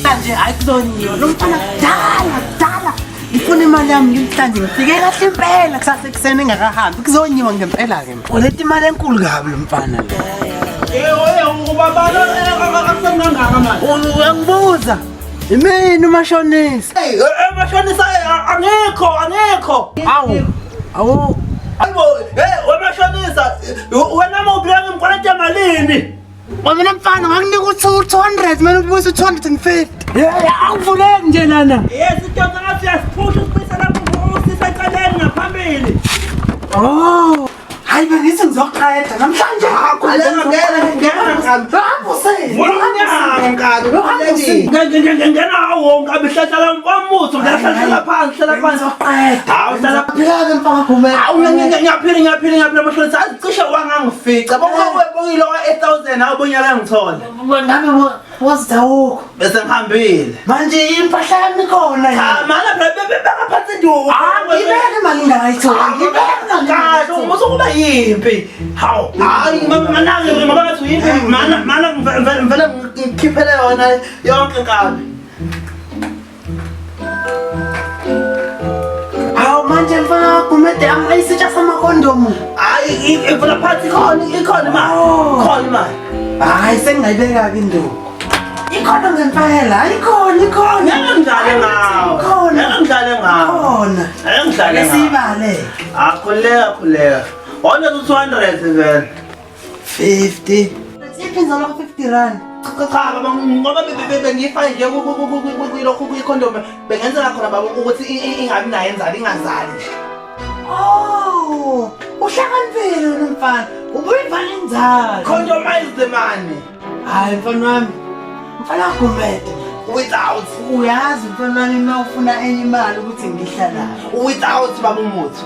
Manje akuzoniyo lo mfana dala ngifuna imali yami ngimhlanje ngifike kahle impela kusasa ekuseni engakahambi kuzonyiwa ngempela ke ulethe imali enkulu kabi lo mfana lo Ngubabalo akasemngaka manje. Uyangibuza imini umashonisa Umashonisa angekho. Awu Hayibo, wemashonisa wena mawubheka ngimkwalata malini? wena mfana ngakunika u200 mina ubuza u250 awuvuleki nje lana Yes, idonga ngathi yasiphusha usipisa lapho usisaqaleni ngaphambili. oh hayi bengithi ngizoqeda namhlanje Ngena wonke abihlahla mpamutho ngiyahlala phansi ngiyaphila mashonisa azicishe wangangifica bokuyilo 8000 awubonyaka ngithola ngabe wazidawukho bese ngihambile manje impahla yami khona mana bengaphansi nduku ngibeke imali ngayithola kahle umusukuba yimpi hawu hayi manake ngathi uyimpi mana ngivele ngikhiphele yona yonke nkabi hawu manje mfana kumede ayisitsha samakondomu hayi ivula phansi ikhona imali hayi sengingayibeka-ke induku ikhona ngempela ikhona ngidlale ngawo esiyibale akhuleka wona 200 vele 50 iphinza lokho 50 rand cha ngoba bengifake nje kulokhu kwikhondom bengenzela khona baba ukuthi ingabi nayo enzalo ingazali nje oh uhlakaniphile wena mfana ubuyivala inzalo condomize the money hayi mfana wami mfana gumede without uyazi mfana wami uma ufuna enye imali ukuthi ngihlala without baba umuthi